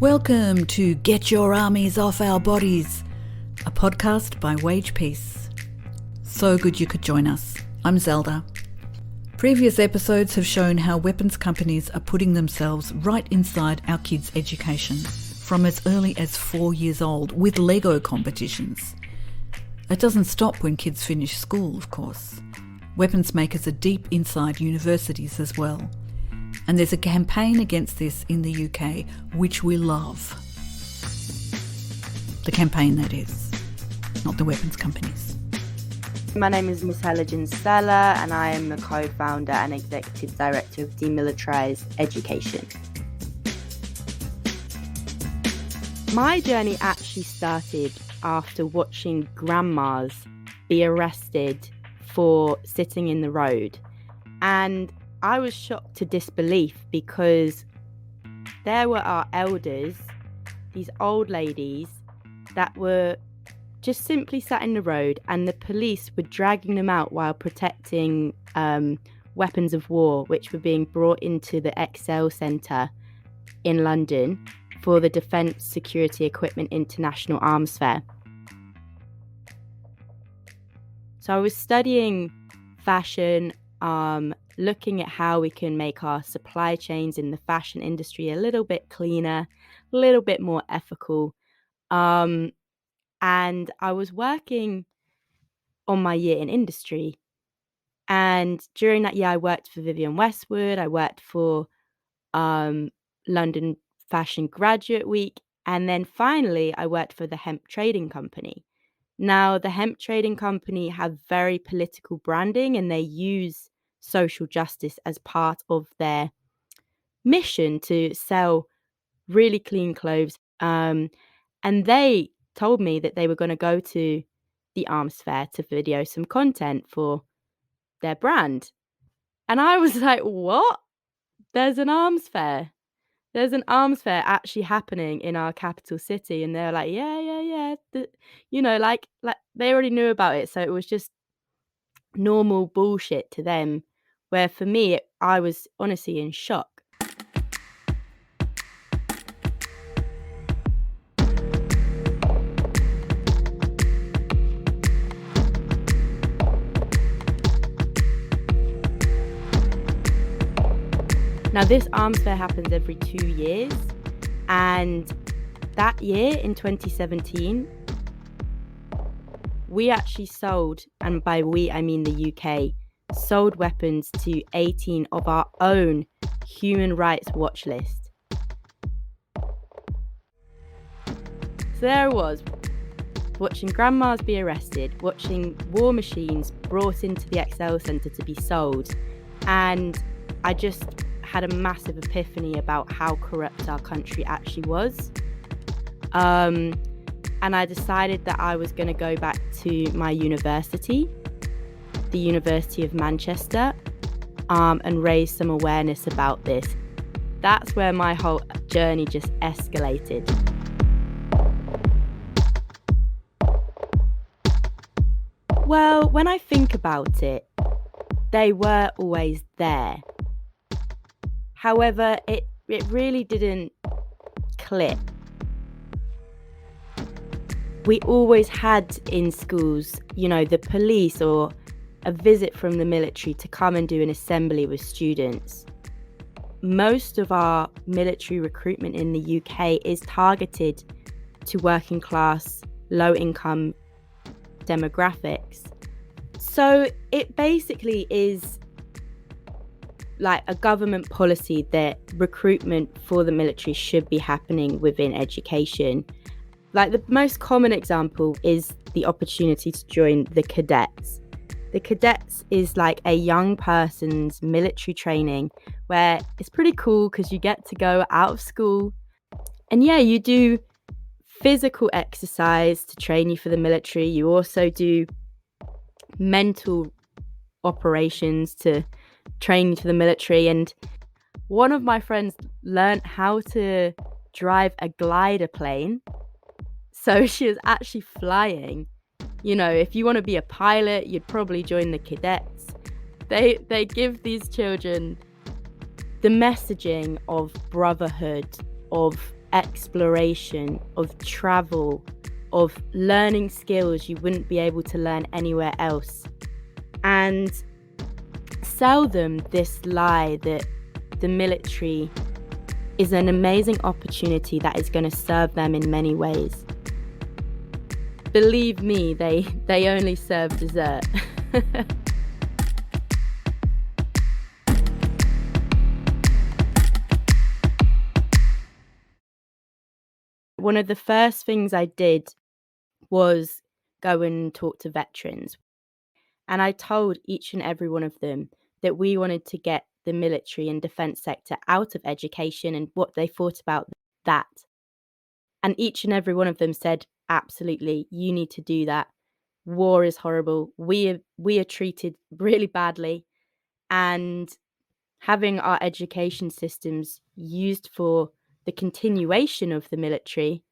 Welcome to Get Your Armies Off Our Bodies, a podcast by Wage Peace. So good you could join us. I'm Zelda. Previous episodes have shown how weapons companies are putting themselves right inside our kids' education, from as early as 4 years old, with Lego competitions. It doesn't stop when kids finish school, of course. Weapons makers are deep inside universities as well. And there's a campaign against this in the UK, which we love. The campaign, that is, not the weapons companies. My name is MIlitarism and I am the co-founder and executive director of Demilitarized Education. My journey actually started after watching grandmas be arrested for sitting in the road. And I was shocked to disbelief because there were our elders, these old ladies, that were just simply sat in the road, and the police were dragging them out while protecting weapons of war, which were being brought into the Excel Centre in London for the Defence Security Equipment International Arms Fair. So I was studying fashion, looking at how we can make our supply chains in the fashion industry a little bit cleaner, a little bit more ethical. And I was working on my year in industry. And during that year, I worked for Vivienne Westwood. I worked for London Fashion Graduate Week. And then finally, I worked for the Hemp Trading Company. Now, the Hemp Trading Company have very political branding, and they use social justice as part of their mission to sell really clean clothes. And they told me that they were going to go to the arms fair to video some content for their brand. And I was like, what? There's an arms fair. There's an arms fair actually happening in our capital city. And they're like, yeah. Like they already knew about it. So it was just normal bullshit to them. Where for me, I was honestly in shock. Now, this arms fair happens every 2 years. And that year, in 2017, we actually sold, and by we, I mean the UK, sold weapons to 18 of our own human rights watch list. So there I was, watching grandmas be arrested, watching war machines brought into the Excel Centre to be sold, and I just had a massive epiphany about how corrupt our country actually was. And I decided that I was going to go back to my university, the University of Manchester, and raise some awareness about this. That's where my whole journey just escalated. Well, when I think about it, they were always there. However, it really didn't click. We always had in schools, the police or a visit from the military to come and do an assembly with students. Most of our military recruitment in the UK is targeted to working class, low income demographics. So it basically is like a government policy that recruitment for the military should be happening within education. Like the most common example is the opportunity to join the cadets. The cadets is like a young person's military training where it's pretty cool because you get to go out of school and you do physical exercise to train you for the military. You also do mental operations to train you for the military. And one of my friends learned how to drive a glider plane. So she was actually flying. If you want to be a pilot, you'd probably join the cadets. They give these children the messaging of brotherhood, of exploration, of travel, of learning skills you wouldn't be able to learn anywhere else, and sell them this lie that the military is an amazing opportunity that is going to serve them in many ways. Believe me, they only serve dessert. One of the first things I did was go and talk to veterans. And I told each and every one of them that we wanted to get the military and defense sector out of education and what they thought about that. And each and every one of them said, absolutely, you need to do that. War is horrible. We are treated really badly. And having our education systems used for the continuation of the military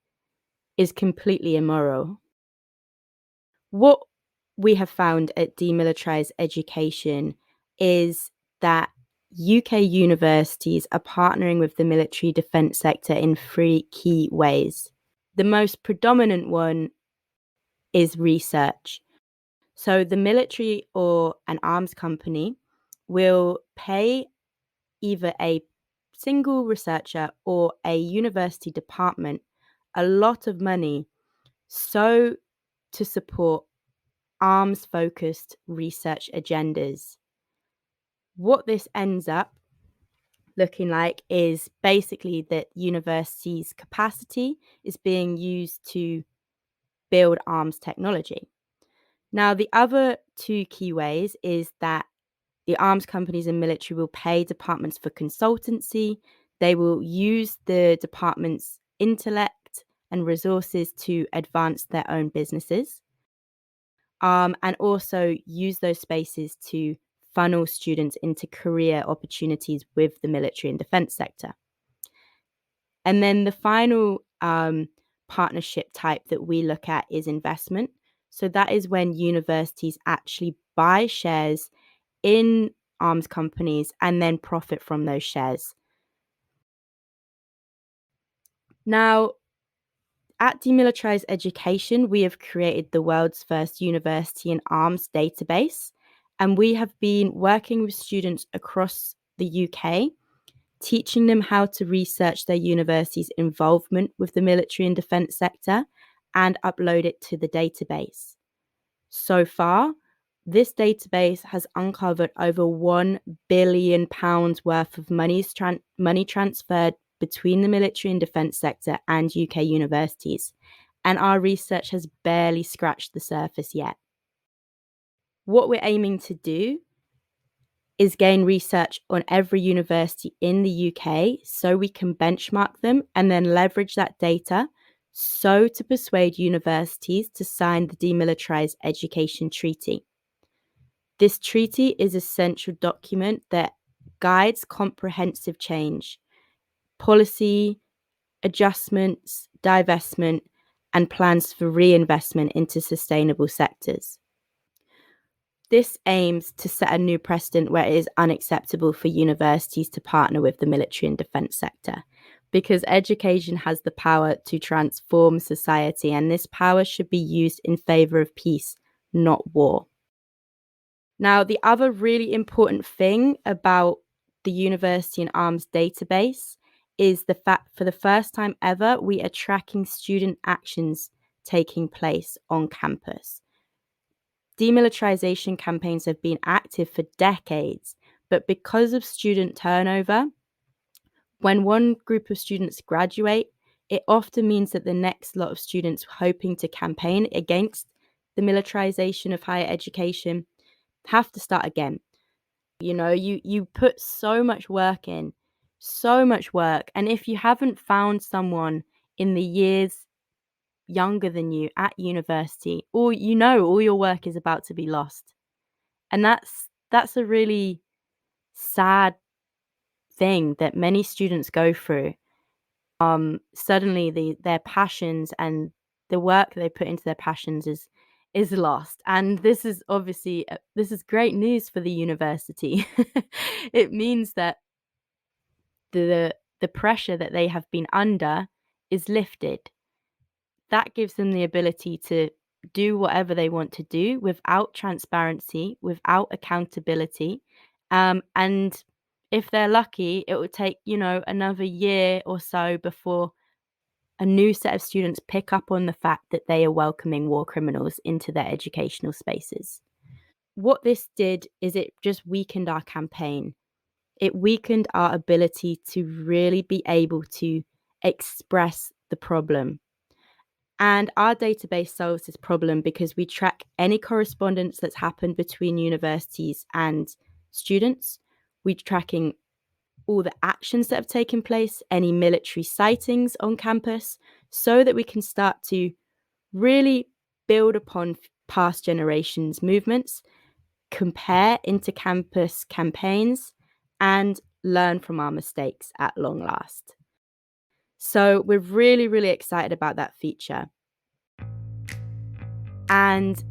is completely immoral. What we have found at Demilitarized Education is that UK universities are partnering with the military defence sector in 3 key ways. The most predominant one is research. So the military or an arms company will pay either a single researcher or a university department a lot of money to support arms-focused research agendas. What this ends up looking like is basically that universities' capacity is being used to build arms technology. Now, the other 2 key ways is that the arms companies and military will pay departments for consultancy. They will use the department's intellect and resources to advance their own businesses. And also use those spaces to funnel students into career opportunities with the military and defense sector. And then the final partnership type that we look at is investment. So that is when universities actually buy shares in arms companies and then profit from those shares. Now, at Demilitarized Education, we have created the world's first university and arms database, and we have been working with students across the UK, teaching them how to research their university's involvement with the military and defence sector and upload it to the database. So far, this database has uncovered over £1 billion worth of money transferred between the military and defence sector and UK universities, and our research has barely scratched the surface yet. What we're aiming to do is gain research on every university in the UK so we can benchmark them and then leverage that data to persuade universities to sign the Demilitarized Education Treaty. This treaty is a central document that guides comprehensive change, policy, adjustments, divestment, and plans for reinvestment into sustainable sectors. This aims to set a new precedent where it is unacceptable for universities to partner with the military and defence sector, because education has the power to transform society, and this power should be used in favour of peace, not war. Now, the other really important thing about the University and Arms database is the fact for the first time ever, we are tracking student actions taking place on campus. Demilitarization campaigns have been active for decades, but because of student turnover, when one group of students graduate, it often means that the next lot of students hoping to campaign against the militarization of higher education have to start again. You know, you put so much work in, and if you haven't found someone in the years younger than you at university, or all your work is about to be lost. And that's a really sad thing that many students go through. Suddenly their passions and the work they put into their passions is lost. And this is obviously this is great news for the university. It means that the pressure that they have been under is lifted, that gives them the ability to do whatever they want to do without transparency, without accountability. And if they're lucky, it will take, another year or so before a new set of students pick up on the fact that they are welcoming war criminals into their educational spaces. What this did is it just weakened our campaign. It weakened our ability to really be able to express the problem. And our database solves this problem because we track any correspondence that's happened between universities and students. We're tracking all the actions that have taken place, any military sightings on campus, so that we can start to really build upon past generations' movements, compare inter-campus campaigns, and learn from our mistakes at long last. So we're really, really excited about that feature. And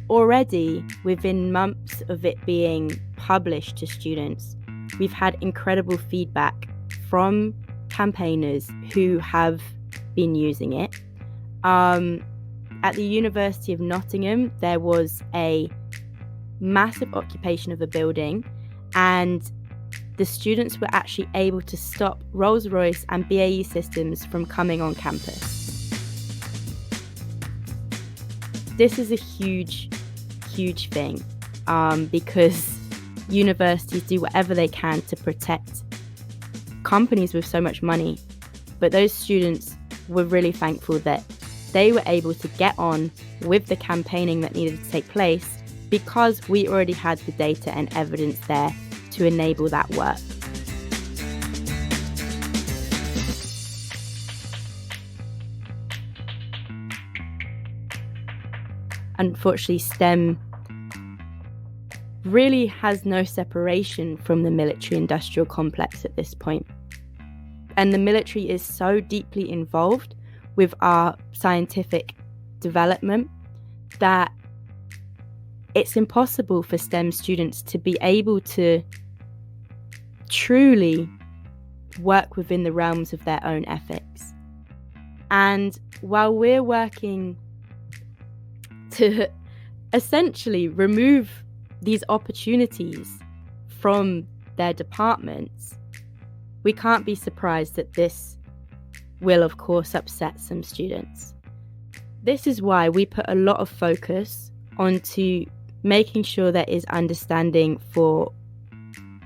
already within months of it being published to students, we've had incredible feedback from campaigners who have been using it. At the University of Nottingham, there was a massive occupation of a building, and the students were actually able to stop Rolls-Royce and BAE Systems from coming on campus. This is a huge, huge thing because universities do whatever they can to protect companies with so much money. But those students were really thankful that they were able to get on with the campaigning that needed to take place because we already had the data and evidence there to enable that work. Unfortunately, STEM really has no separation from the military-industrial complex at this point. And the military is so deeply involved with our scientific development that it's impossible for STEM students to be able to truly work within the realms of their own ethics. And while we're working to essentially remove these opportunities from their departments, we can't be surprised that this will, of course, upset some students. This is why we put a lot of focus onto making sure there is understanding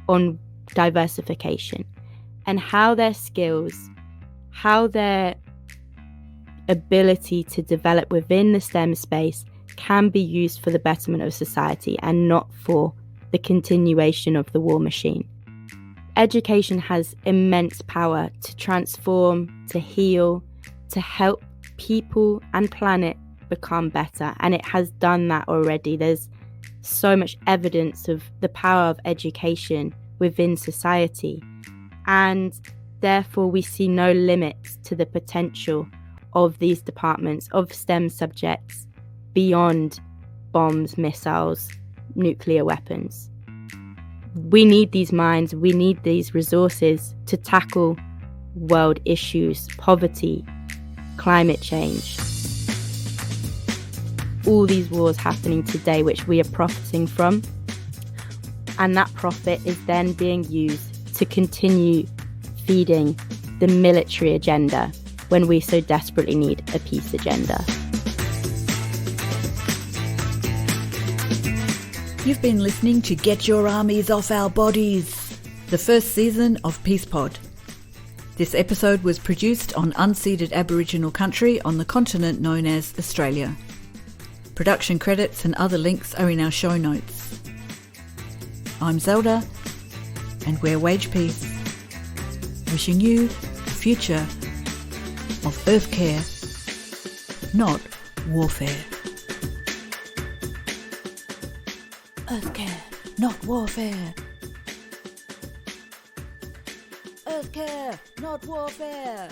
on diversification and how their skills, how their ability to develop within the STEM space can be used for the betterment of society and not for the continuation of the war machine. Education has immense power to transform, to heal, to help people and planet become better, and it has done that already. There's so much evidence of the power of education within society, and therefore we see no limits to the potential of these departments, of STEM subjects, beyond bombs, missiles, nuclear weapons. We need these minds, we need these resources to tackle world issues, poverty, climate change. All these wars happening today, which we are profiting from. And that profit is then being used to continue feeding the military agenda when we so desperately need a peace agenda. You've been listening to Get Your Armies Off Our Bodies, the first season of Peace Pod. This episode was produced on unceded Aboriginal country on the continent known as Australia. Production credits and other links are in our show notes. I'm Zelda, and we're Wage Peace, wishing you a future of earth care, not warfare. Earth care, not warfare. Earth care, not warfare.